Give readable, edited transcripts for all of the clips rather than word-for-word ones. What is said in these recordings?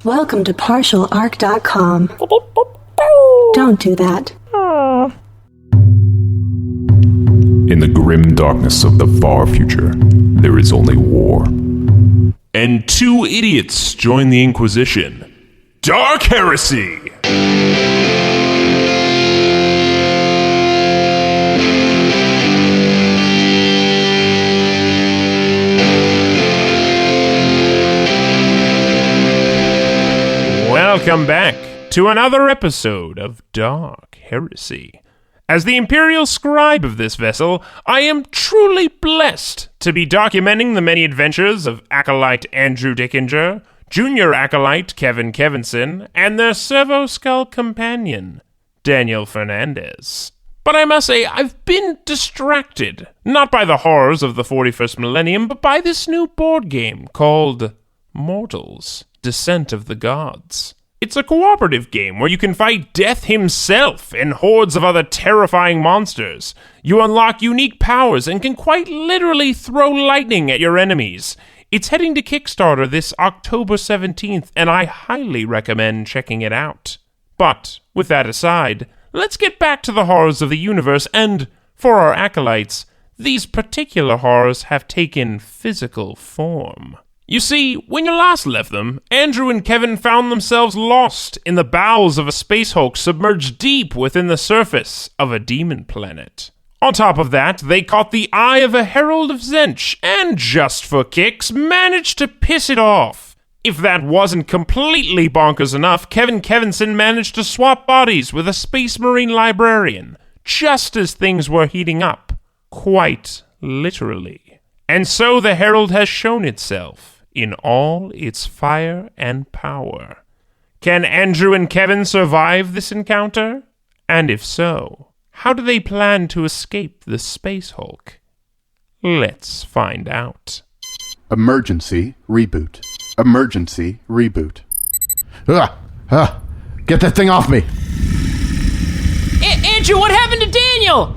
Welcome to partialarc.com. Don't do that. In the grim darkness of the far future, there is only war. And two idiots join the Inquisition. Dark Heresy! Welcome back to another episode of Dark Heresy. As the Imperial Scribe of this vessel, I am truly blessed to be documenting the many adventures of Acolyte Andrew Dickinger, Junior Acolyte Kevin Kevinson, and their Servo Skull companion, Daniel Fernandez. But I must say, I've been distracted, not by the horrors of the 41st millennium, but by this new board game called Mortals, Descent of the Gods. It's a cooperative game where you can fight Death himself and hordes of other terrifying monsters. You unlock unique powers and can quite literally throw lightning at your enemies. It's heading to Kickstarter this October 17th, and I highly recommend checking it out. But, with that aside, let's get back to the horrors of the universe, and, for our acolytes, these particular horrors have taken physical form. You see, when you last left them, Andrew and Kevin found themselves lost in the bowels of a space hulk submerged deep within the surface of a demon planet. On top of that, they caught the eye of a Herald of Zench, and just for kicks, managed to piss it off. If that wasn't completely bonkers enough, Kevin Kevinson managed to swap bodies with a Space Marine librarian, just as things were heating up. Quite literally. And so the Herald has shown itself in all its fire and power. Can Andrew and Kevin survive this encounter? And if so, how do they plan to escape the Space Hulk? Let's find out. Emergency reboot. Emergency reboot. Get that thing off me! Andrew, what happened to Daniel?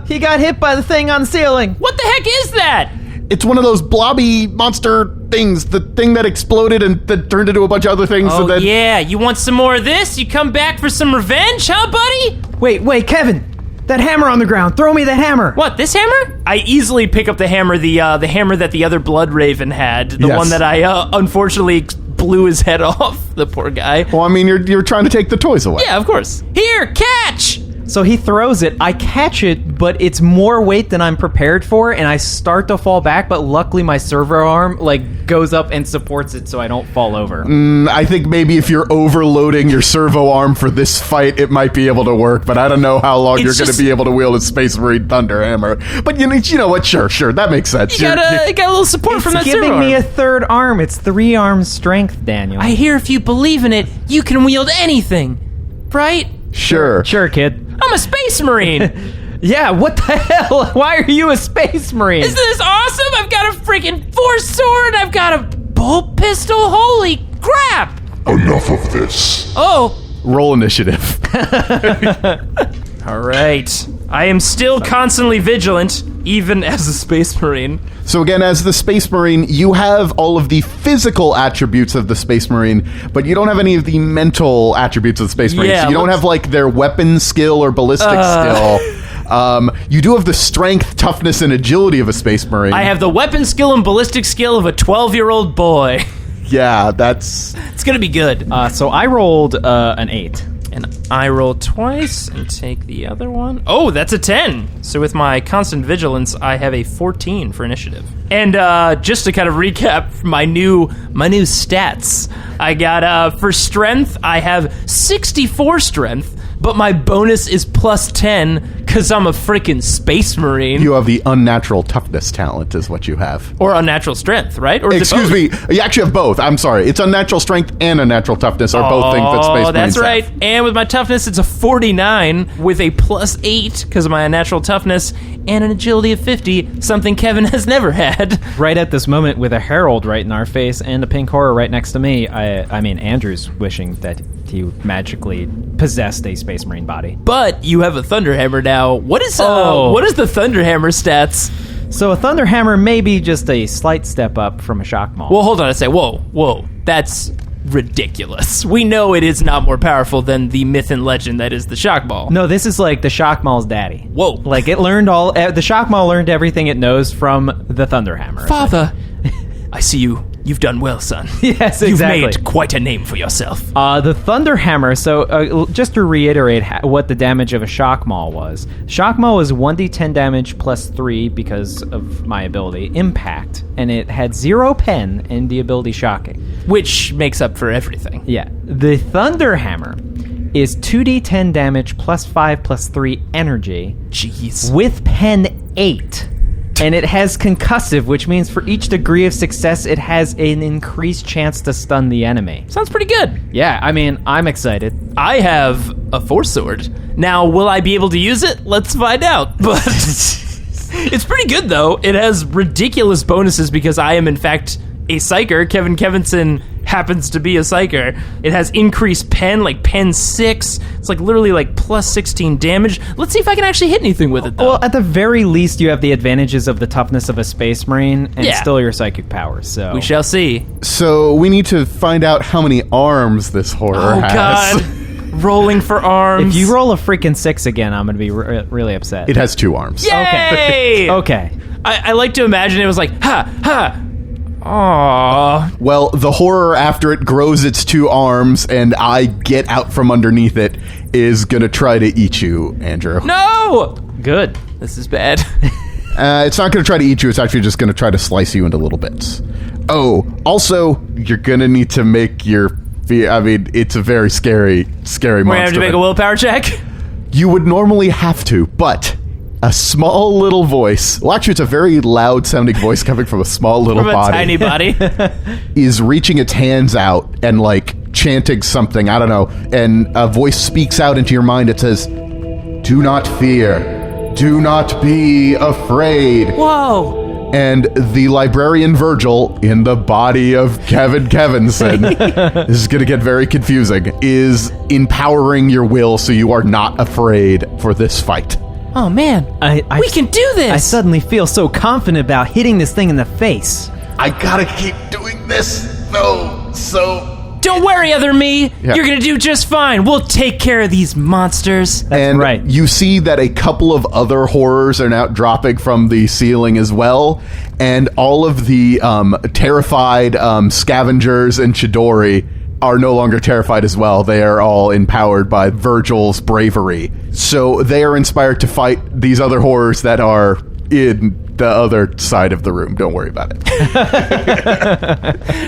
He got hit by the thing on the ceiling. What the heck is that? It's one of those blobby monster things, the thing that exploded and that turned into a bunch of other things. Oh, so that... yeah, you want some more of this? You come back for some revenge, huh, buddy? Wait, Kevin! That hammer on the ground, throw me that hammer! What, this hammer? I easily pick up the hammer, the hammer that the other Blood Raven had, the Yes. one that I, unfortunately blew his head off, the poor guy. Well, I mean, you're trying to take the toys away. Yeah, of course. Here, catch! So he throws it, I catch it, but it's more weight than I'm prepared for, and I start to fall back, but luckily my servo arm, goes up and supports it so I don't fall over. I think maybe if you're overloading your servo arm for this fight, it might be able to work, but I don't know how long you're going to be able to wield a Space Marine Thunder Hammer. But you know what? Sure, that makes sense. You got a little support from that servo It's giving me arm. a third arm. It's 3 arms strength, Daniel. I hear if you believe in it, you can wield anything, right? Sure, kid. I'm a Space Marine. Yeah, what the hell? Why are you a Space Marine? Isn't this awesome? I've got a freaking Force Sword. I've got a bolt pistol. Holy crap. Enough of this. Oh. Roll initiative. All right. I am still constantly vigilant, even as a Space Marine. So again, as the Space Marine, you have all of the physical attributes of the Space Marine, but you don't have any of the mental attributes of the Space Marine. Yeah, so you don't have, their weapon skill or ballistic skill. You do have the strength, toughness, and agility of a Space Marine. I have the weapon skill and ballistic skill of a 12-year-old boy. Yeah, that's... It's gonna be good. So I rolled an 8. And I roll twice and take the other one. Oh, that's a 10. So with my constant vigilance, I have a 14 for initiative. And just to kind of recap my new stats, I got for strength, I have 64 strength, but my bonus is plus 10 because I'm a freaking Space Marine. You have the unnatural toughness talent is what you have. Or unnatural strength, right? Or Excuse me, you actually have both. I'm sorry. It's unnatural strength and unnatural toughness are both things that Space Marines have. Oh, that's right. have. And with my toughness, it's a 49 with a plus 8 because of my unnatural toughness and an agility of 50, something Kevin has never had. Right at this moment, with a Herald right in our face and a pink horror right next to me, I mean, Andrew's wishing that he magically possessed a Space Marine body. But you have a Thunderhammer now. What is the Thunderhammer stats? So a Thunderhammer may be just a slight step up from a Shock Maul. Well, hold on a second. Whoa. That's ridiculous. We know it is not more powerful than the myth and legend that is the shock ball. No, this is like the shock mall's daddy. Whoa. Like it learned the shock mall learned everything it knows from the Thunderhammer. Father, I see you. You've done well, son. Yes, exactly. You've made quite a name for yourself. The Thunderhammer, so just to reiterate what the damage of a Shock Maul was. Shock Maul was 1d10 damage plus 3 because of my ability, Impact, and it had 0 pen and the ability Shocking. Which makes up for everything. Yeah. The Thunderhammer is 2d10 damage plus 5 plus 3 energy. Jeez. With pen 8. And it has concussive, which means for each degree of success, it has an increased chance to stun the enemy. Sounds pretty good. Yeah, I mean, I'm excited. I have a Force Sword. Now, will I be able to use it? Let's find out. But it's pretty good, though. It has ridiculous bonuses because I am, in fact, a Psyker. Kevinson happens to be a Psyker. It has increased pen, like pen 6. It's like literally like plus 16 damage. Let's see if I can actually hit anything with it, though. Well, at the very least, you have the advantages of the toughness of a Space Marine and still your psychic powers, so... We shall see. So we need to find out how many arms this horror has. God. Rolling for arms. If you roll a freaking 6 again, I'm going to be really upset. It has 2 arms. Yay! Okay. I like to imagine it was like, ha! Aww. Well, the horror, after it grows its 2 arms and I get out from underneath it, is going to try to eat you, Andrew. No! Good. This is bad. It's not going to try to eat you. It's actually just going to try to slice you into little bits. Oh, also, you're going to need to make your... I mean, it's a very scary monster. We're going to have to make a willpower check? You would normally have to, but... a small little voice, well, actually, it's a very loud-sounding voice coming from a small little from body. a tiny body. Is reaching its hands out and, like, chanting something, I don't know, and a voice speaks out into your mind. It says, "Do not fear. Do not be afraid." Whoa. And the librarian Virgil, in the body of Kevinson, this is going to get very confusing, is empowering your will so you are not afraid for this fight. Oh, man. We can do this! I suddenly feel so confident about hitting this thing in the face. I gotta keep doing this. No, so... Don't worry, other me. Yeah. You're gonna do just fine. We'll take care of these monsters. And right. You see that a couple of other horrors are now dropping from the ceiling as well, and all of the terrified scavengers and Chidori are no longer terrified as well. They are all empowered by Virgil's bravery. So they are inspired to fight these other horrors that are in the other side of the room. Don't worry about it.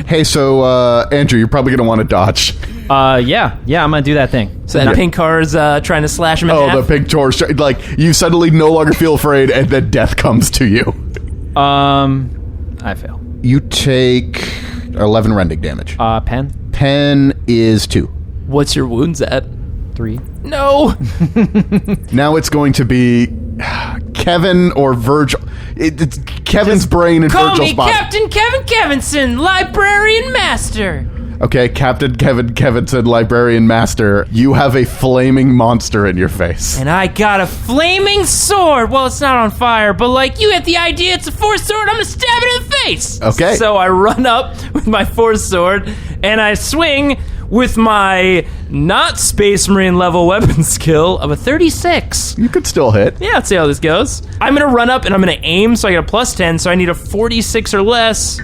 Hey, so Andrew, you're probably going to want to dodge. Yeah, I'm gonna do that thing. So that pink car's trying to slash him in half? Oh, the pink horse. Like, you suddenly no longer feel afraid, and then death comes to you. I fail. You take 11 rending damage. Pen? Pen is 2. What's your wounds at? 3. No! Now it's going to be Kevin or Virgil. It's Kevin's brain and Call Virgil's me body. Captain Kevin Kevinson, Librarian Master! Okay, Captain Kevin Kevinson, Librarian Master, you have a flaming monster in your face. And I got a flaming sword! Well, it's not on fire, but like, you get the idea, it's a force sword, I'm gonna stab it in the face! Okay. So I run up with my force sword, and I swing with my not Space Marine level weapon skill of a 36. You could still hit. Yeah, let's see how this goes. I'm gonna run up and I'm gonna aim, so I get a plus 10, so I need a 46 or less.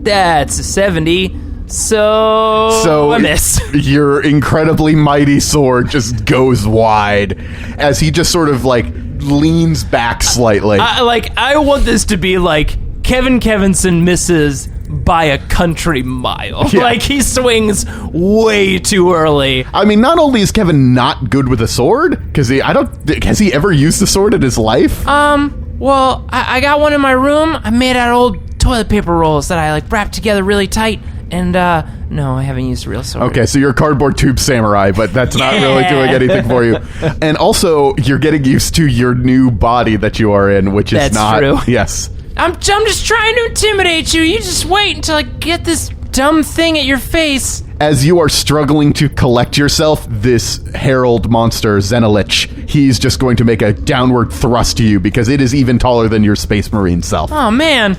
That's a 70. So I miss. Your incredibly mighty sword just goes wide as he just sort of like leans back slightly. I want this to be like Kevin Kevinson misses by a country mile. Yeah. Like, he swings way too early. I mean, not only is Kevin not good with a sword, because has he ever used a sword in his life? Well, I got one in my room. I made out of old toilet paper rolls that I like wrapped together really tight. And no, I haven't used a real sword. Okay, so you're a cardboard tube samurai, but that's not really doing anything for you. And also, you're getting used to your new body that you are in, which is That's not... true. Yes. I'm just trying to intimidate you. You just wait until I get this dumb thing at your face. As you are struggling to collect yourself, this Herald monster, Zenelich, he's just going to make a downward thrust to you because it is even taller than your Space Marine self. Oh, man.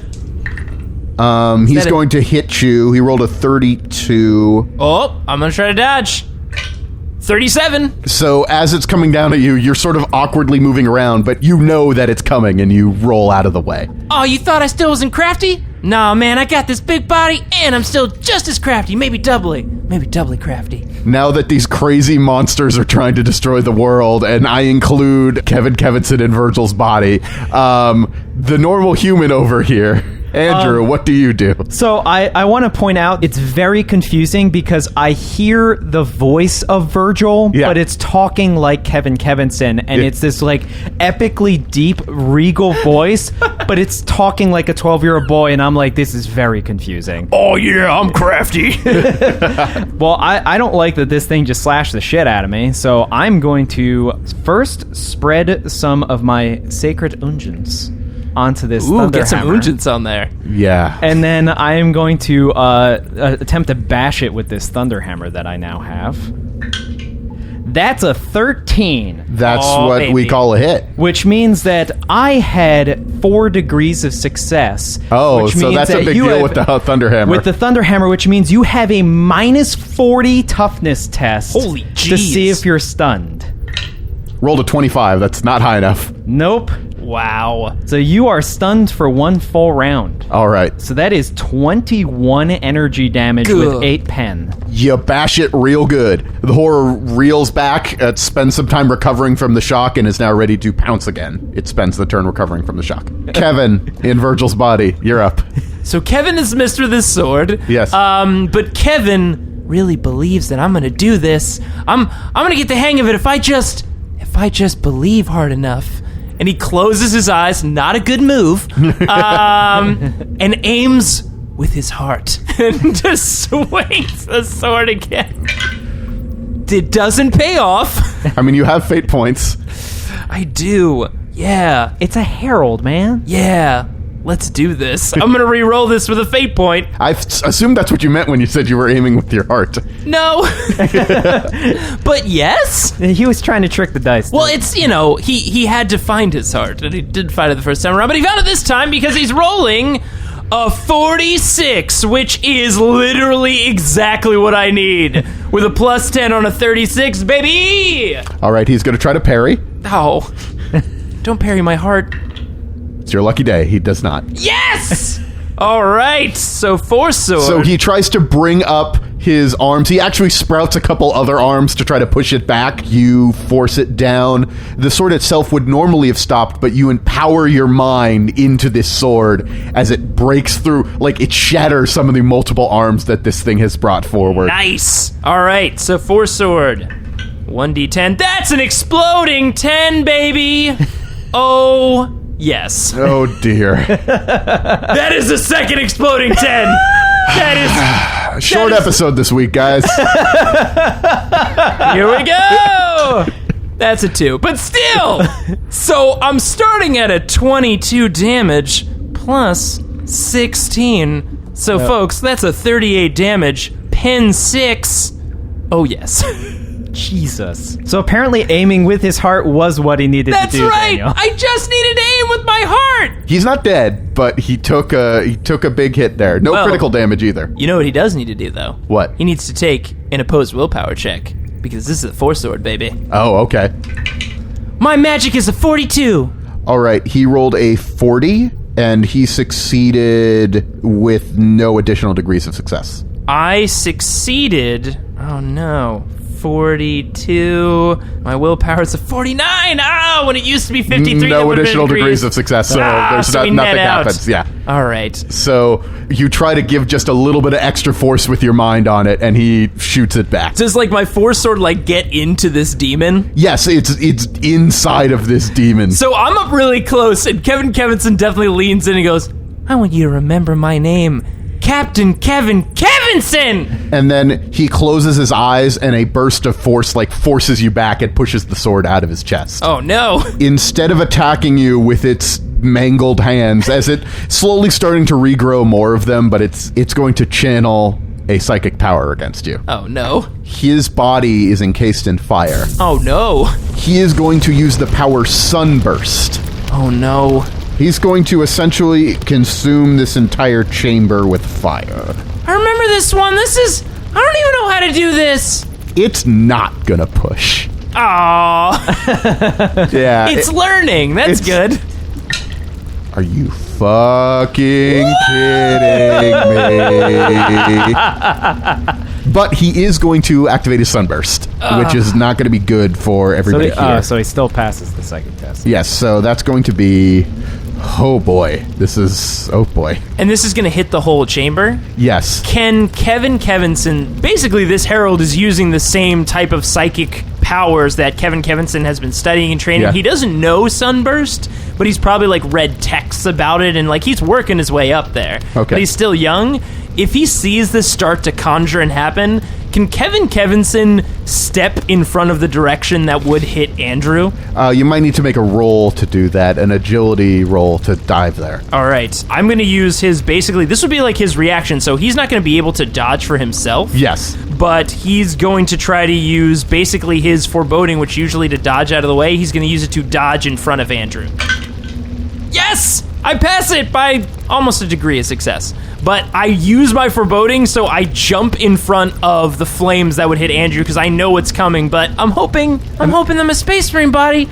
He's going to hit you. He rolled a 32. Oh, I'm going to try to dodge. 37. So as it's coming down at you, you're sort of awkwardly moving around, but you know that it's coming and you roll out of the way. Oh, you thought I still wasn't crafty? Nah, man, I got this big body and I'm still just as crafty, maybe doubly crafty. Now that these crazy monsters are trying to destroy the world, and I include Kevinson in Virgil's body, the normal human over here, Andrew, what do you do? So I want to point out it's very confusing because I hear the voice of Virgil, but it's talking like Kevinson, and it's this like epically deep, regal voice, but it's talking like a 12-year-old boy, and I'm like, this is very confusing. Oh yeah, I'm crafty. Well, I don't like that this thing just slashed the shit out of me, so I'm going to first spread some of my sacred unguents onto this thunder get some hammer. unguents on there. Yeah. And then I am going to attempt to bash it with this thunder hammer that I now have. That's a 13. That's what we call a hit. Which means that I had 4 degrees of success. Oh, which so means that's a that big you deal have- with the thunder hammer. With the thunder hammer, which means you have a minus 40 toughness test. Holy to jeez. see if you're stunned. Rolled a 25. That's not high enough. Nope. Wow. So you are stunned for 1 full round. All right. So that is 21 energy damage with 8 pen. You bash it real good. The horror reels back, spends some time recovering from the shock, and is now ready to pounce again. It spends the turn recovering from the shock. Kevin, in Virgil's body, you're up. So Kevin is Mr. This Sword. Yes. But Kevin really believes that I'm going to do this. I'm going to get the hang of it if I just believe hard enough. And he closes his eyes, not a good move, and aims with his heart and just swings the sword again. It doesn't pay off. I mean, you have fate points. I do. Yeah. It's a Herald, man. Yeah. Let's do this. I'm going to re-roll this with a fate point. I assumed that's what you meant when you said you were aiming with your heart. No. But yes. He was trying to trick the dice. Well, it's, he had to find his heart, and he did find it the first time around, but he found it this time because he's rolling a 46, which is literally exactly what I need. With a plus 10 on a 36, baby! All right, he's going to try to parry. Oh. Don't parry my heart. It's your lucky day. He does not. Yes! All right, so 4 sword. So he tries to bring up his arms. He actually sprouts a couple other arms to try to push it back. You force it down. The sword itself would normally have stopped, but you empower your mind into this sword as it breaks through, like it shatters some of the multiple arms that this thing has brought forward. Nice. All right, so 4 sword. 1d10. That's an exploding 10, baby. Oh, yes. Oh, dear. That is the second exploding 10. That is... Short episode this week, guys. Here we go. That's a 2. But still. So I'm starting at a 22 damage plus 16. So, folks, that's a 38 damage. Pen 6. Oh, yes. Jesus. So apparently aiming with his heart was what he needed That's to do, right. Daniel. I just needed to aim with my heart. He's not dead, but he took a big hit there. No critical damage either. You know what he does need to do, though? What? He needs to take an opposed willpower check. Because this is a 4 sword, baby. Oh, okay. My magic is a 42. All right, he rolled a 40, and he succeeded with no additional degrees of success. I succeeded. Oh, no. 42. My willpower is a 49. Ah, when it used to be 53. No additional degrees of success, so there's so we nothing net out. happens. Yeah. All right. So you try to give just a little bit of extra force with your mind on it, and he shoots it back. Does like my 4 sword like get into this demon? Yes, it's inside of this demon. So I'm up really close, and Kevinson definitely leans in and goes, I want you to remember my name. Captain Kevin Kevinson! And then he closes his eyes, and a burst of force forces you back and pushes the sword out of his chest. Oh no. Instead of attacking you with its mangled hands, as it slowly starting to regrow more of them, but it's going to channel a psychic power against you. Oh no. His body is encased in fire. Oh no. He is going to use the power Sunburst. Oh no. He's going to essentially consume this entire chamber with fire. I remember this one. I don't even know how to do this. It's not gonna push. Aww. Yeah. It's learning. That's good. Are you fucking kidding me? But he is going to activate his sunburst, which is not going to be good for everybody here. So he still passes the second test. Yes, so that's going to be... Oh boy. Oh boy. And this is going to hit the whole chamber? Yes. Can Kevinson... Basically, this Herald is using the same type of psychic powers that Kevinson has been studying and training. Yeah. He doesn't know Sunburst, but he's probably, like, read texts about it, and, like, he's working his way up there. Okay. But he's still young. If he sees this start to conjure and happen, can Kevinson step in front of the direction that would hit Andrew? You might need to make a roll to do that, an agility roll to dive there. All right. I'm going to use his... Basically, this would be, like, his reaction, so he's not going to be able to dodge for himself. Yes. But he's going to try to use basically his foreboding, which usually to dodge out of the way, he's going to use it to dodge in front of Andrew. Yes! I pass it by almost a degree of success. But I use my foreboding, so I jump in front of the flames that would hit Andrew, because I know it's coming, but I'm hoping that my Space Marine body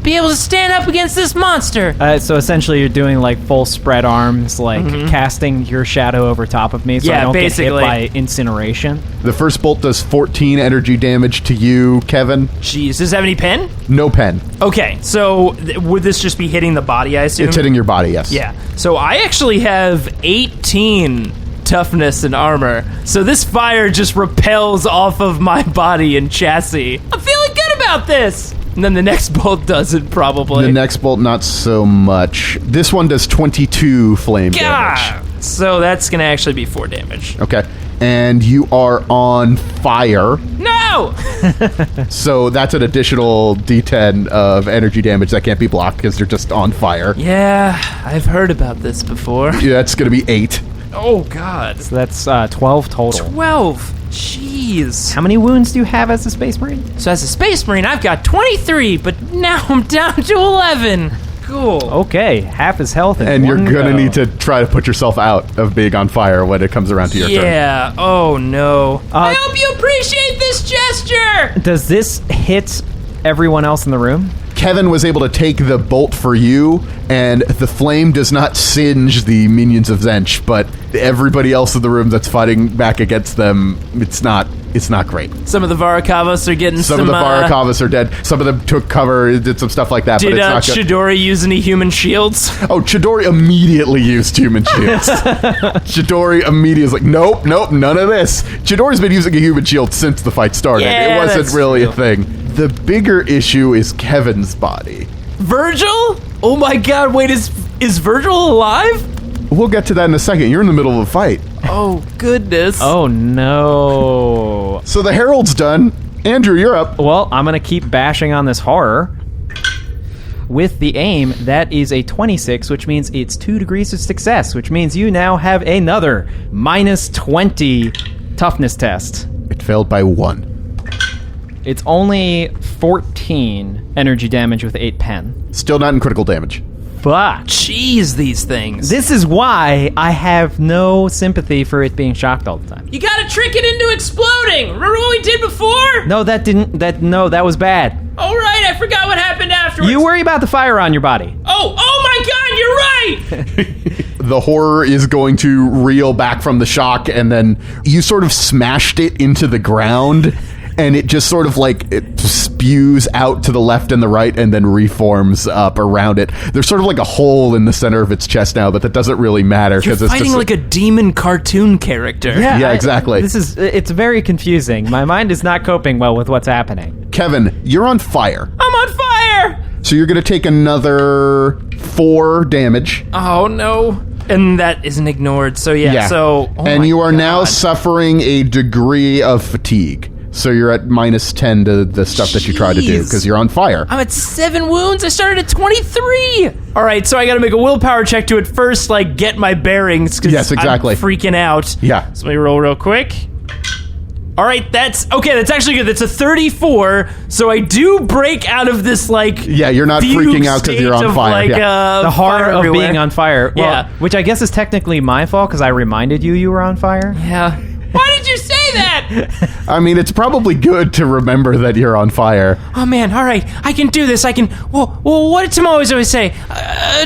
be able to stand up against this monster. So essentially you're doing like full spread arms, like casting your shadow over top of me so I don't basically get hit by incineration. The first bolt does 14 energy damage to you, Kevin. Jeez, does it have any pen? No pen. Okay, so would this just be hitting the body, I assume? It's hitting your body, yes. Yeah. So I actually have 18 toughness and armor. So this fire just repels off of my body and chassis. I'm feeling good about this. And then the next bolt doesn't, probably. The next bolt, not so much. This one does 22 flame damage. So that's going to actually be 4 damage. Okay. And you are on fire. No! So that's an additional D10 of energy damage that can't be blocked because you're just on fire. Yeah, I've heard about this before. Yeah, that's going to be 8. Oh, God. So that's 12 total. 12. Jeez. How many wounds do you have as a Space Marine? So as a Space Marine, I've got 23, but now I'm down to 11. Cool. Okay, half his health. And you're going to need to try to put yourself out of being on fire when it comes around to your turn. Yeah. Oh, no. I hope you appreciate this gesture. Does this hit everyone else in the room? Kevin was able to take the bolt for you, and the flame does not singe the minions of Zench, but everybody else in the room that's fighting back against them, it's not great. Some of the Varakavas are getting some of the Varakavas are dead. Some of them took cover, did some stuff like that. Did but it's not Chidori use any human shields? Oh, Chidori immediately used human shields. Chidori immediately was like, nope, none of this. Chidori's been using a human shield since the fight started. Yeah, it wasn't really true. a thing. The bigger issue is Kevin's body. Virgil? Oh my god, wait, is Virgil alive? We'll get to that in a second. You're in the middle of a fight. Oh, goodness. Oh, no. So the Herald's done. Andrew, you're up. Well, I'm going to keep bashing on this horror. With the aim, that is a 26, which means it's 2 degrees of success, which means you now have another -20 toughness test. It failed by 1. It's only 14 energy damage with 8 pen. Still not in critical damage. Fuck. Jeez, these things. This is why I have no sympathy for it being shocked all the time. You gotta trick it into exploding. Remember what we did before? No, that was bad. All right, I forgot what happened afterwards. You worry about the fire on your body. Oh my god, you're right! The horror is going to reel back from the shock, and then you sort of smashed it into the ground, and it just sort of like it spews out to the left and the right and then reforms up around it. There's sort of like a hole in the center of its chest now, but that doesn't really matter because it's fighting just like a demon cartoon character. Yeah, exactly. It's very confusing. My mind is not coping well with what's happening. Kevin, you're on fire. I'm on fire! So you're going to take another 4 damage. Oh no. And that isn't ignored. So so and you are now suffering a degree of fatigue. So you're at -10 to the stuff that you try to do because you're on fire. I'm at 7 wounds. I started at 23. All right, so I got to make a willpower check to at first, like, get my bearings. Yes, exactly. I'm freaking out. Yeah. So let me roll real quick. All right, that's actually good. That's a 34. So I do break out of this Yeah, you're not freaking out because you're on fire. The horror of everywhere. being on fire. Well, Yeah. which I guess is technically my fault because I reminded you were on fire. Yeah. Why did you say that? I mean, it's probably good to remember that you're on fire. Oh man, all right, I can do this. I can. Well, what did Tim always say?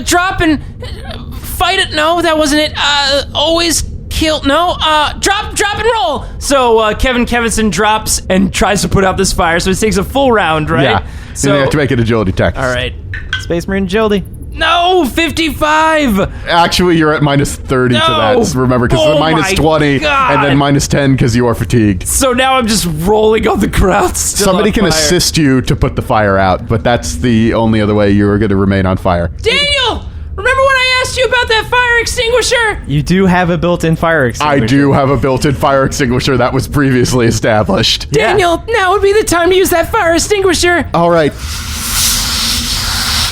Drop and fight it. No, that wasn't it. Always kill. No. Drop and roll. So Kevinson drops and tries to put out this fire. So it takes a full round, right? Yeah. So you have to make an agility check. all right. Space Marine agility. No, 55. Actually, you're at minus 30 to No. that. Remember, because Oh minus my 20 God. and then minus 10 because you are fatigued. So now I'm just rolling on the ground. Still Somebody on can fire. assist you to put the fire out, but that's the only other way you are going to remain on fire. Daniel, remember when I asked you about that fire extinguisher? You do have a built-in fire extinguisher. I do have a built-in fire extinguisher that was previously established. Daniel, now would be the time to use that fire extinguisher. All right.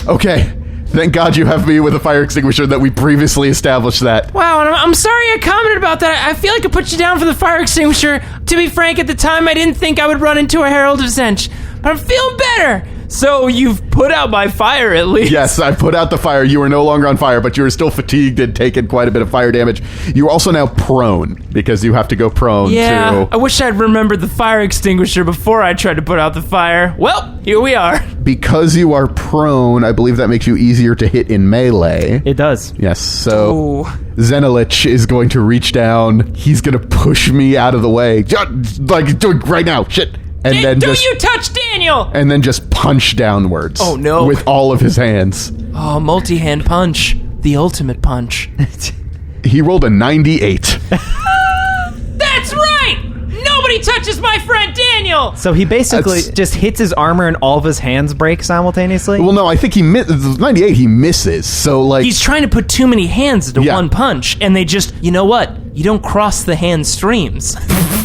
Okay. Thank God you have me with a fire extinguisher that we previously established that. Wow, and I'm sorry I commented about that. I feel like I put you down for the fire extinguisher. To be frank, at the time, I didn't think I would run into a Herald of Zench. But I'm feeling better. So you've put out my fire, at least. Yes, I put out the fire. You are no longer on fire, but you are still fatigued and taken quite a bit of fire damage. You are also now prone, because you have to go prone Yeah, I to... wish I'd remembered the fire extinguisher before I tried to put out the fire. Well, here we are. Because you are prone, I believe that makes you easier to hit in melee. It does. Yes, so Ooh. Zenelich is going to reach down. He's going to push me out of the way. Like, do it right now. Shit. And then Don't just... you touch Daniel! And then just punch downwards. Oh, no. With all of his hands. Oh, multi-hand punch. The ultimate punch. He rolled a 98. That's right! Nobody touches my friend Daniel! So he basically That's- just hits his armor and all of his hands break simultaneously? Well, no, I think he 98. He misses. So like, He's trying to put too many hands into Yeah. one punch, and they just, you know what? You don't cross the hand streams.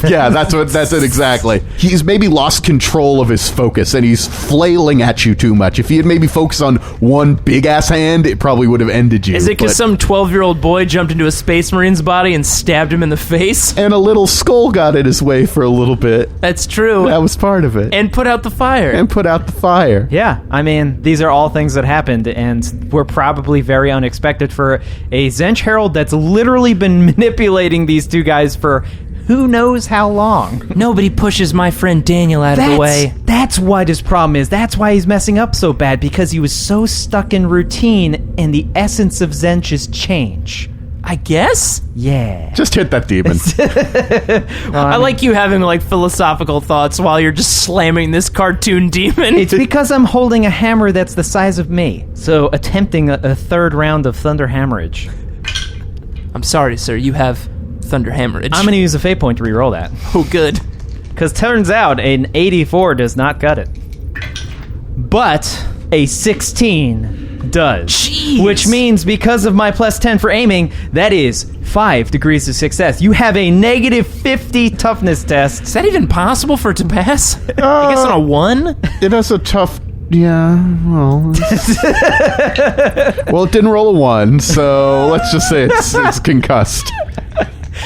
yeah, that's it exactly. He's maybe lost control of his focus, and he's flailing at you too much. If he had maybe focused on one big ass hand, it probably would have ended you. Is it because but- some 12-year-old boy jumped into a Space Marine's body and stabbed him in the face? And a little skull got in his way for a little bit. That's true. That was part of it. And put out the fire. And put out the fire. Yeah, I mean, these are all things that happened and were probably very unexpected for a Zench Herald that's literally been manipulating these two guys for who knows how long. Nobody pushes my friend Daniel out of the way. That's what his problem is. That's why he's messing up so bad, because he was so stuck in routine, and the essence of Zench is change. I guess? Yeah. Just hit that demon. I like you having like philosophical thoughts while you're just slamming this cartoon demon. It's because I'm holding a hammer that's the size of me. So attempting a third round of Thunder Hammerage. I'm sorry, sir. You have Thunder Hammerage. I'm going to use a fate point to reroll that. Oh, good. Because turns out an 84 does not cut it. But a 16 does. Jeez. Which means because of my plus 10 for aiming, that is 5 degrees of success. You have a negative 50 toughness test. Is that even possible for it to pass? I guess on a 1? It has a tough... Yeah, well... well, it didn't roll a 1, so let's just say it's concussed.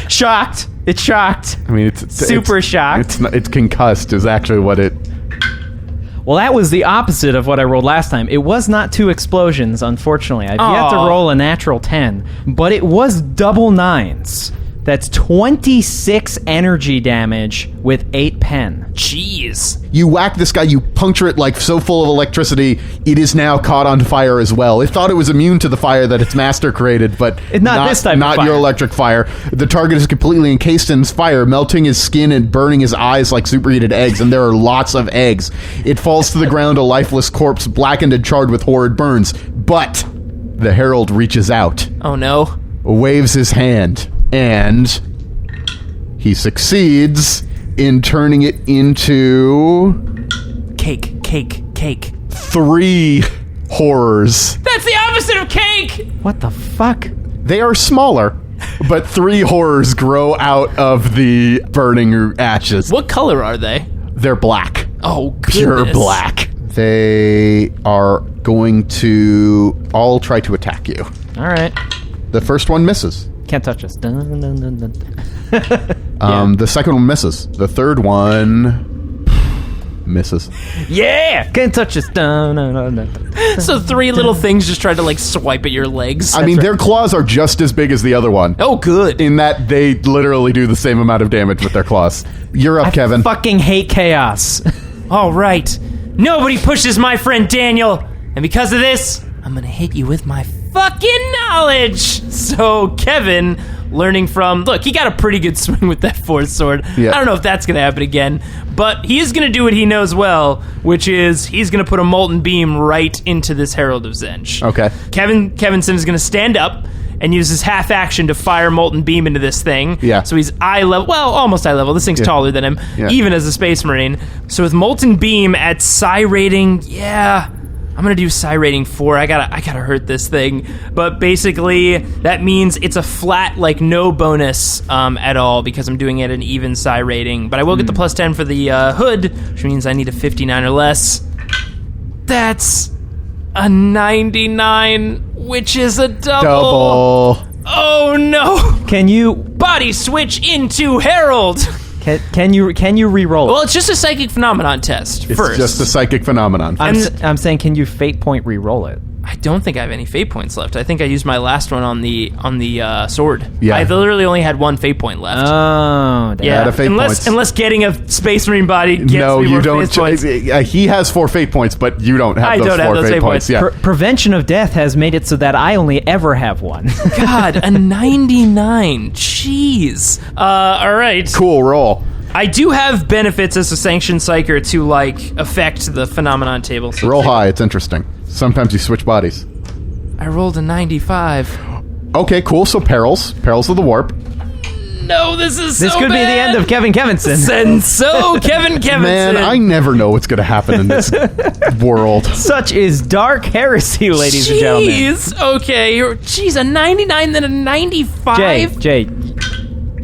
Shocked. It's shocked. I mean, it's Super shocked. It's concussed is actually what it... Well, that was the opposite of what I rolled last time. It was not 2 explosions, unfortunately. I've yet to Aw. roll a natural 10, but it was double 9s. That's 26 energy damage with 8 pen. Jeez. You whack this guy, you puncture it like so full of electricity, it is now caught on fire as well. It thought it was immune to the fire that its master created, but Not this type of not fire. your electric fire. The target is completely encased in fire, melting his skin and burning his eyes like superheated eggs, and there are lots of eggs. It falls to the ground, a lifeless corpse, blackened and charred with horrid burns. But the Herald reaches out, Oh, no. waves his hand, and he succeeds in turning it into Cake. 3 horrors. That's the opposite of cake! What the fuck? They are smaller, but 3 horrors grow out of the burning ashes. What color are they? They're black. Oh, goodness. Pure black. They are going to all try to attack you. All right. The first one misses. Can't touch us. Dun, dun, dun, dun. The second one misses. The third one misses. Yeah! Can't touch this. No. So 3 little things just tried to, like, swipe at your legs. I mean, their claws are just as big as the other one. Oh, good. In that they literally do the same amount of damage with their claws. You're up, Kevin. Fucking hate chaos. All right. Nobody pushes my friend Daniel. And because of this, I'm going to hit you with my fucking knowledge. So, Kevin, learning from... Look, he got a pretty good swing with that 4th sword. Yeah. I don't know if that's going to happen again. But he is going to do what he knows well, which is he's going to put a Molten Beam right into this Herald of Zench. Okay. Kevinson is going to stand up and use his half action to fire Molten Beam into this thing. Yeah. So he's eye level. Well, almost eye level. This thing's taller than him, even as a Space Marine. So with Molten Beam at Psi rating, I'm gonna do Psi rating 4. I gotta hurt this thing. But basically, that means it's a flat, like, no bonus at all because I'm doing it at an even Psi rating. But I will get the plus 10 for the hood, which means I need a 59 or less. That's a 99, which is a double. Oh no! Can you Body switch into Herald. can you re-roll it? Well, it's just a psychic phenomenon test It's first. just a psychic phenomenon. I'm saying, can you fate point re-roll it? I don't think I have any fate points left. I think I used my last one on the sword. Yeah. I literally only had 1 fate point left. Oh, damn. Out of fate points. Unless getting a Space Marine body gets No, me you more don't. fate points. He has 4 fate points, but you don't have I those don't have 4 those fate fate points. points. Yeah. Prevention of death has made it so that I only ever have one. God, a 99. Jeez. All right. Cool roll. I do have benefits as a sanctioned psyker to, like, affect the phenomenon table. So Roll high. It's interesting. Sometimes you switch bodies. I rolled a 95. Okay, cool. So perils of the warp. No, this is so This could be the end of Kevin Kevinson. And so, Kevinson. Man, I never know what's going to happen in this world. Such is dark heresy, ladies and gentlemen. Jeez. Okay. Jeez, a 99 then a 95? Jay,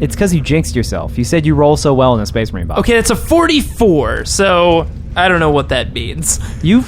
it's because you jinxed yourself. You said you roll so well in a Space Marine box. Okay, that's a 44, so I don't know what that means. You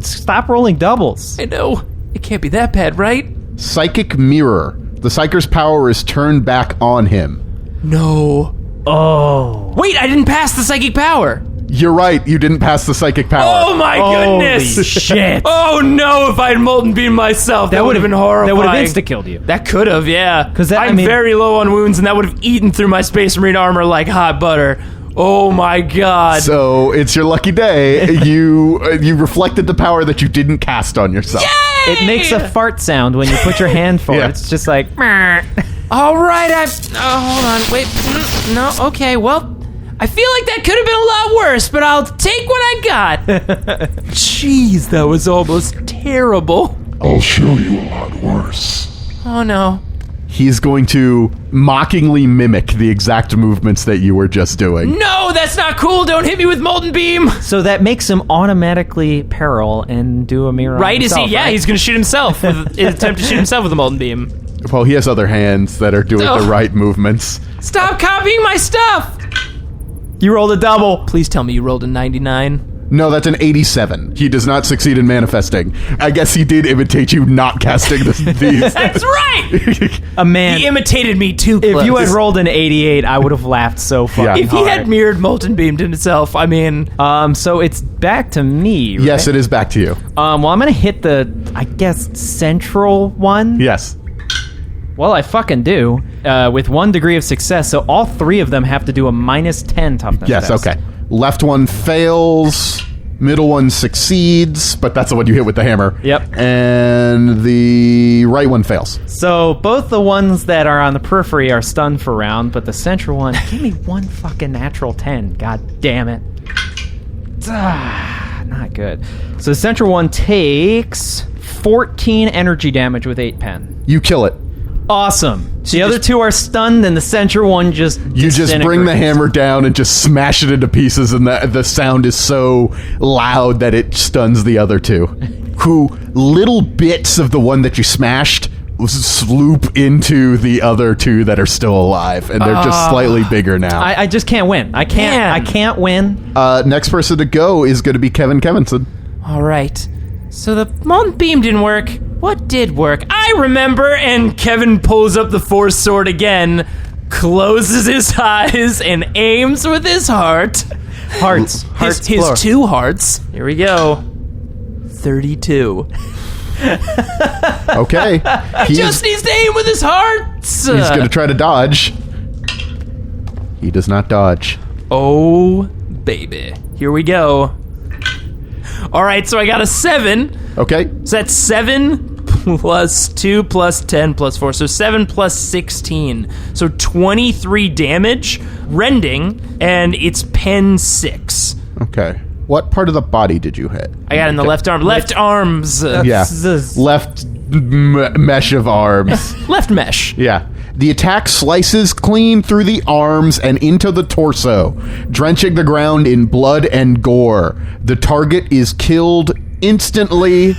stop rolling doubles. I know. It can't be that bad, right? Psychic mirror. The Psyker's power is turned back on him. No. Oh. Wait, I didn't pass the psychic power. You're right. You didn't pass the psychic power. Oh my goodness. Holy shit. Oh no, if I had Molten Beam myself, that would have been horrifying. That would have insta-killed you. That could have, yeah. 'Cause that- I'm very low on wounds, and that would have eaten through my Space Marine armor like hot butter. Oh my god. So it's your lucky day. You reflected the power that you didn't cast on yourself. Yay! It makes a fart sound when you put your hand forward. Yeah. It's just like... All right, hold on, wait. No, okay, well, I feel like that could have been a lot worse, but I'll take what I got. Jeez, that was almost terrible. I'll show you a lot worse. Oh no. He's going to mockingly mimic the exact movements that you were just doing. No, that's not cool. Don't hit me with Molten Beam. So that makes him automatically peril and do a mirror on Right? Is himself, he? Yeah, right? he's going to shoot himself. Attempt to shoot himself with a Molten Beam. Well, he has other hands that are doing Oh. the right movements. Stop copying my stuff. You rolled a double. Please tell me you rolled a 99. No, that's an 87. He does not succeed in manifesting. I guess he did imitate you not casting these. That's right. A man. He imitated me too close. If you had rolled an 88, I would have laughed so fucking Yeah. If he hard. had mirrored Molten Beamed himself, I mean... So it's back to me, right? Yes, it is back to you. Well, I'm going to hit the, I guess, central one. Yes. Well, I fucking do. With 1 degree of success, so all 3 of them have to do a -10 toughness Yes, test. okay. Left one fails. Middle one succeeds, but that's the one you hit with the hammer. Yep. And the right one fails. So both the ones that are on the periphery are stunned for round, but the central one, give me 1 fucking natural 10. God damn it. Not good. So the central one takes 14 energy damage with 8 pen. You kill it. Awesome. The other 2 are stunned, and the central one just You just bring the disintegrates. hammer down and just smash it into pieces, and the sound is so loud that it stuns the other 2. Who little bits of the one that you smashed sloop into the other 2 that are still alive, and they're just slightly bigger now. I just can't win. I can't. Man. I can't win. Next person to go is going to be Kevin Kevinson. All right. So the Molten Beam didn't work. What did work? I remember, and Kevin pulls up the Force Sword again. closes his eyes, and aims with his heart. Hearts. His 2 hearts. Here we go. 32. Okay. Just needs to aim with his hearts. He's going to try to dodge. He does not dodge. Oh, baby. Here we go. All right, so I got a 7. Okay. So that's 7 plus 2 plus 10 plus 4. So 7 plus 16. So 23 damage, rending, and it's pen 6. Okay. What part of the body did you hit? I got it in the left arm. Left arms. Yeah. Left mesh of arms. Left mesh. Yeah. The attack slices clean through the arms and into the torso, drenching the ground in blood and gore. The target is killed instantly,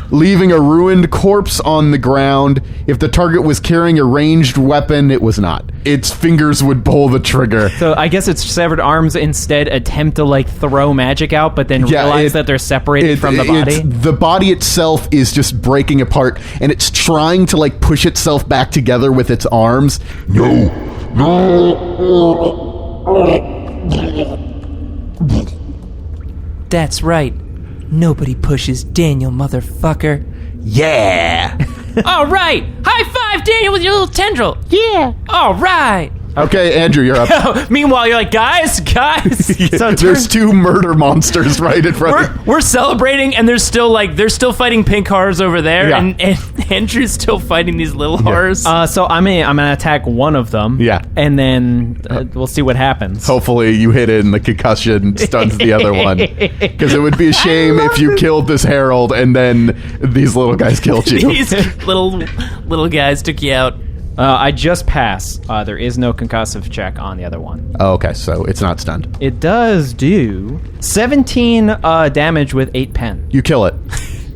leaving a ruined corpse on the ground. If the target was carrying a ranged weapon, it was not. Its fingers would pull the trigger. So I guess its severed arms instead attempt to like throw magic out, but then realize that they're separated from the body. The body itself is just breaking apart, and it's trying to like push itself back together with its arms. No. That's right. Nobody pushes Daniel, motherfucker. Yeah. All right. High five, Daniel, with your little tendril. Yeah. All right. Okay, Andrew, you're up. Meanwhile, you're like, guys. So There's 2 murder monsters right in front of we're celebrating, and they're still fighting pink horrors over there, Yeah. and Andrew's still fighting these little horrors. So I'm gonna attack one of them. Yeah. And then we'll see what happens. Hopefully you hit it and the concussion stuns the other one. Because it would be a shame if you killed this Herald and then these little guys killed you. These little guys took you out. I just pass. There is no concussive check on the other one. Oh, okay, so it's not stunned. It does do 17 damage with 8 pen. You kill it.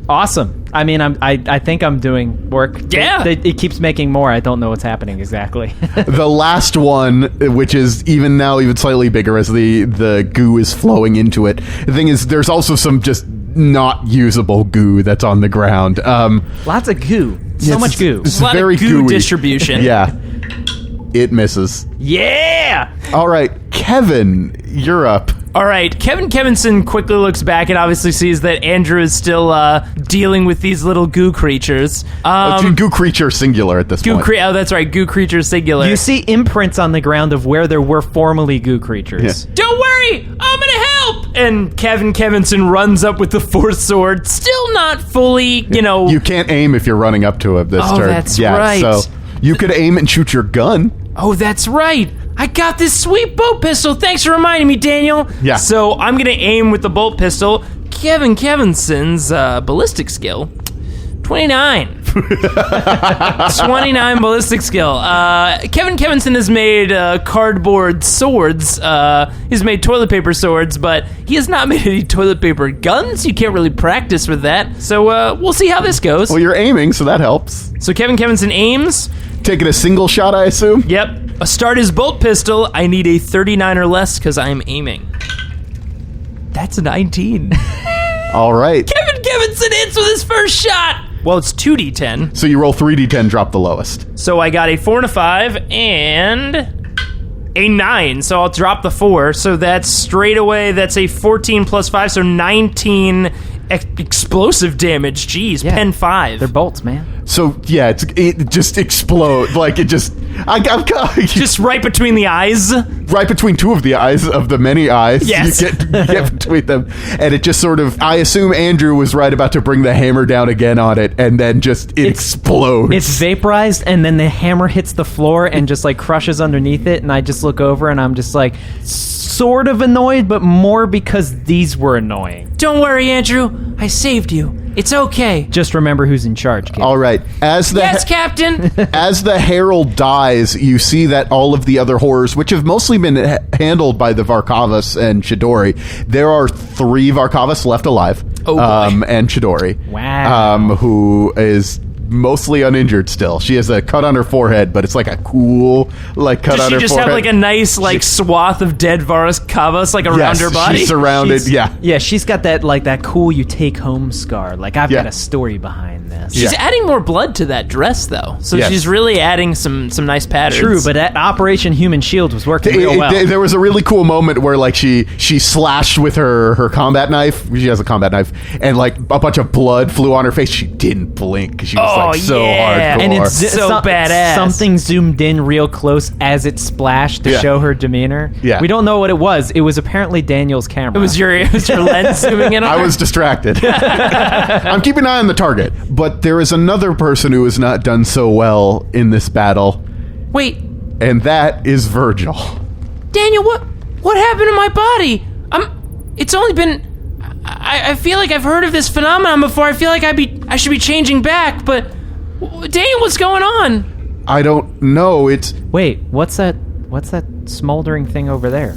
Awesome. I mean, I think I'm doing work. Yeah. It keeps making more. I don't know what's happening exactly. The last one, which is even slightly bigger as the goo is flowing into it. The thing is, there's also some just not usable goo that's on the ground. Lots of goo. So much goo. It's A lot very of goo gooey. distribution. Yeah. It misses. Yeah. All right, Kevin, you're up. All right, Kevinson quickly looks back and obviously sees that Andrew is still dealing with these little goo creatures. Goo creature singular at this point. Oh, that's right, goo creature singular. You see imprints on the ground of where there were formerly goo creatures. Yeah. Don't worry, I'm gonna help! And Kevinson runs up with the 4th sword, still not fully, You can't aim if you're running up to it this turn. That's right. So you could aim and shoot your gun. Oh, that's right. I got this sweet bolt pistol. Thanks for reminding me, Daniel. Yeah. So I'm going to aim with the bolt pistol. Kevinson's ballistic skill, 29. 29 ballistic skill. Kevinson has made cardboard swords. He's made toilet paper swords, but he has not made any toilet paper guns. You can't really practice with that. So we'll see how this goes. Well, you're aiming, so that helps. So Kevinson aims. Taking a single shot, I assume? Yep. A start his bolt pistol. I need a 39 or less because I am aiming. That's a 19. All right. Kevinson hits with his first shot. Well, it's 2d10. So you roll 3d10, drop the lowest. So I got a 4 and a 5 and a 9. So I'll drop the 4. So that's straight away, that's a 14 plus 5, so 19 explosive damage. Jeez, Yeah. pen 5. They're bolts, man. So, yeah, it just explodes. Like, it just... Just right between the eyes. right between 2 of the eyes, of the many eyes. Yes. You get between them. And it just sort of... I assume Andrew was right about to bring the hammer down again on it, and then just it explodes. It's vaporized, and then the hammer hits the floor and just, like, crushes underneath it, and I just look over, and I'm just, like, sort of annoyed, but more because these were annoying. Don't worry, Andrew. I saved you. It's okay. Just remember who's in charge, kid. All right. Yes, Captain. As the Herald dies, you see that all of the other horrors, which have mostly been handled by the Varkavas and Chidori, there are 3 Varkavas left alive. Oh, boy. And Chidori. Wow. Who is mostly uninjured still. She has a cut on her forehead, but it's like a cool like cut on her forehead. Does she just have like a nice like swath of dead Varus Kavas like around her body? She's surrounded. Yeah, she's got that cool you take home scar. Like I've got a story behind this. She's adding more blood to that dress though, so Yes. she's really adding some nice patterns. True, but that Operation Human Shield was working real well. There was a really cool moment where like she slashed with her combat knife. She has a combat knife, and like a bunch of blood flew on her face. She didn't blink because she was like so hardcore. And it's so badass. Something zoomed in real close as it splashed to show her demeanor. Yeah. We don't know what it was. It was apparently Daniel's camera. It was your lens zooming in on I her? was distracted. I'm keeping an eye on the target, but there is another person who has not done so well in this battle, Wait, and that is Virgil. Daniel, what happened to my body? It's only been. I feel like I've heard of this phenomenon before. I feel like I should be changing back, but Daniel, what's going on? I don't know. It's Wait, what's that smoldering thing over there?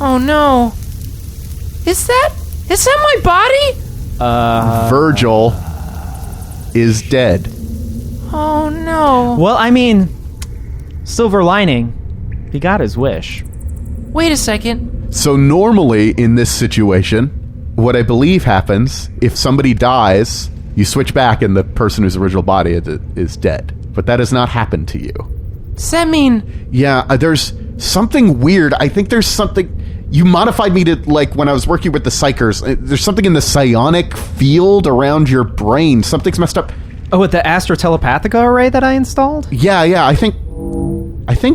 Oh no, is that my body? Virgil is dead. Oh no. Well, I mean, silver lining. He got his wish. Wait a second. So normally in this situation, what I believe happens, if somebody dies, you switch back and the person whose original body is dead. But that has not happened to you. Does that mean? Yeah, there's something weird. I think there's something... You modified me to, like, when I was working with the Psychers, there's something in the psionic field around your brain. Something's messed up. Oh, with the Astro Telepathica array that I installed? Yeah, I think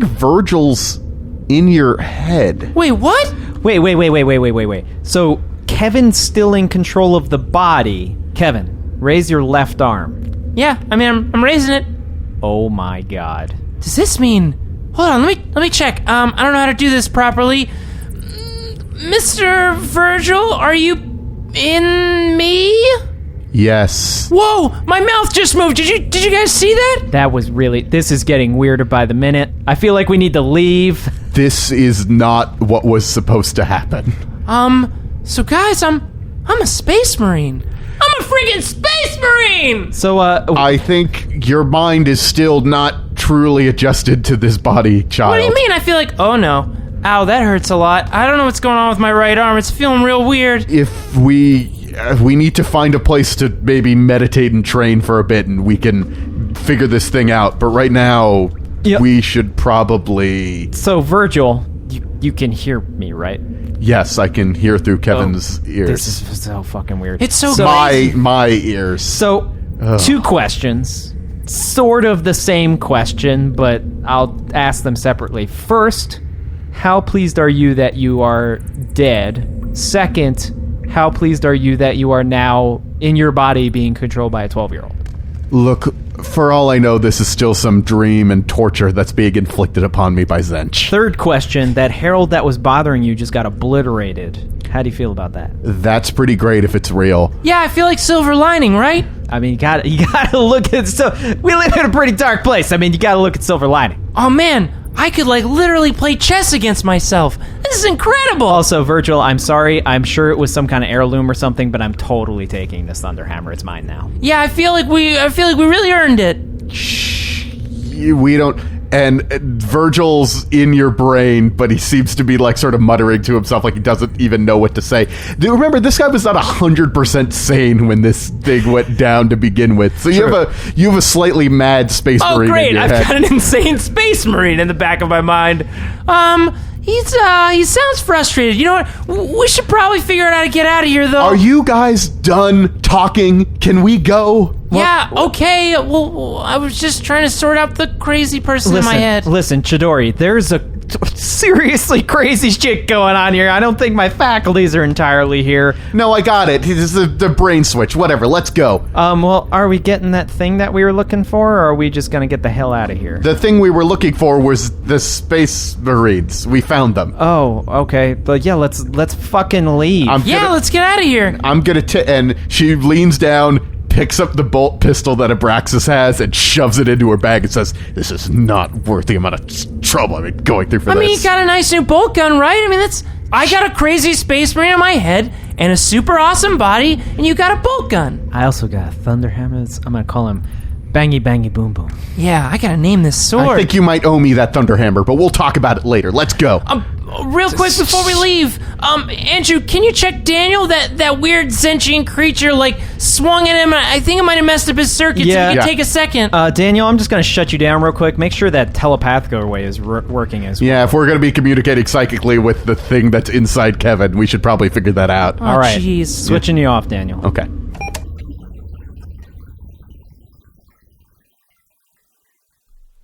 Virgil's in your head. Wait, what? Wait. So Kevin's still in control of the body. Kevin, raise your left arm. Yeah, I mean, I'm raising it. Oh my god. Does this mean? Hold on, let me check. I don't know how to do this properly. Mr. Virgil, are you in me? Yes. Whoa, my mouth just moved. Did you guys see that? That was really... This is getting weirder by the minute. I feel like we need to leave. This is not what was supposed to happen. So guys, I'm a space marine. I'm a freaking space marine! So, I think your mind is still not truly adjusted to this body, child. What do you mean? I feel like, oh no. Ow, that hurts a lot. I don't know what's going on with my right arm. It's feeling real weird. If we need to find a place to maybe meditate and train for a bit and we can figure this thing out. But right now, we should probably... So, Virgil, you can hear me, right? Yes, I can hear through Kevin's ears. This is so fucking weird. It's so crazy. My ears. So, two questions. Sort of the same question, but I'll ask them separately. First, how pleased are you that you are dead? Second, how pleased are you that you are now in your body being controlled by a 12-year-old? Look, for all I know, this is still some dream and torture that's being inflicted upon me by Zench. Third question, that Herald that was bothering you just got obliterated. How do you feel about that? That's pretty great if it's real. Yeah, I feel like silver lining, right? I mean, you gotta look at... So, we live in a pretty dark place. I mean, you gotta look at silver lining. Oh man, I could like literally play chess against myself. This is incredible. Also, Virgil, I'm sorry. I'm sure it was some kind of heirloom or something, but I'm totally taking this Thunder Hammer. It's mine now. Yeah, I feel like we really earned it. Shh. We don't... And Virgil's in your brain, but he seems to be like sort of muttering to himself like he doesn't even know what to say. Remember, this guy was not 100% sane when this thing went down to begin with. So you have a slightly mad space marine. Oh great, in your I've head. got an insane space marine in the back of my mind. He sounds frustrated. You know what? We should probably figure out how to get out of here, though. Are you guys done talking? Can we go? Yeah, okay. Well, I was just trying to sort out the crazy person in my head. Listen, Chidori, there's a seriously crazy shit going on here. I don't think my faculties are entirely here. No, I got it. This is the brain switch. Whatever, let's go. Well, are we getting that thing that we were looking for, or are we just gonna get the hell out of here? The thing we were looking for was the space marines. We found them. Oh, okay. But yeah, let's fucking leave. Let's get out of here. I'm gonna and she leans down, picks up the bolt pistol that Abraxas has and shoves it into her bag and says, "This is not worth the amount of trouble I've been going through for this." I mean, you got a nice new bolt gun, right? I mean, I got a crazy space marine in my head and a super awesome body, and you got a bolt gun. I also got a Thunder Hammer. I'm gonna call him Bangy, bangy, boom, boom. Yeah, I gotta name this sword. I think you might owe me that Thunderhammer, but we'll talk about it later. Let's go. Real quick before we leave, Andrew, can you check Daniel? That weird sentient creature, swung at him. I think it might have messed up his circuits. Yeah. If you could take a second. Daniel, I'm just going to shut you down real quick. Make sure that telepathic way is working as well. Yeah, if we're going to be communicating psychically with the thing that's inside Kevin, we should probably figure that out. All right. Jeez. Switching you off, Daniel. Okay.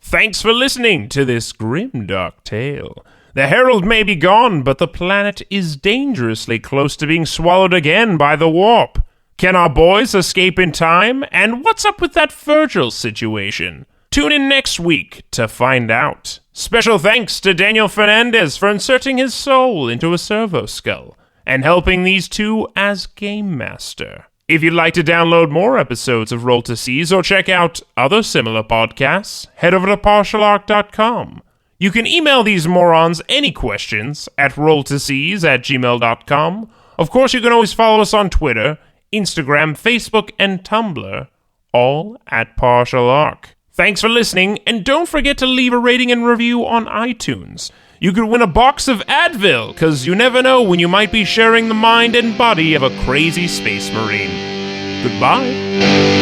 Thanks for listening to this grimdark tale. The Herald may be gone, but the planet is dangerously close to being swallowed again by the warp. Can our boys escape in time? And what's up with that Virgil situation? Tune in next week to find out. Special thanks to Daniel Fernandez for inserting his soul into a Servo skull and helping these two as Game Master. If you'd like to download more episodes of Roll to Seize or check out other similar podcasts, head over to partialarc.com. You can email these morons any questions at rolltoseize@gmail.com. Of course, you can always follow us on Twitter, Instagram, Facebook, and Tumblr, all at Partial Arc. Thanks for listening, and don't forget to leave a rating and review on iTunes. You could win a box of Advil, because you never know when you might be sharing the mind and body of a crazy space marine. Goodbye.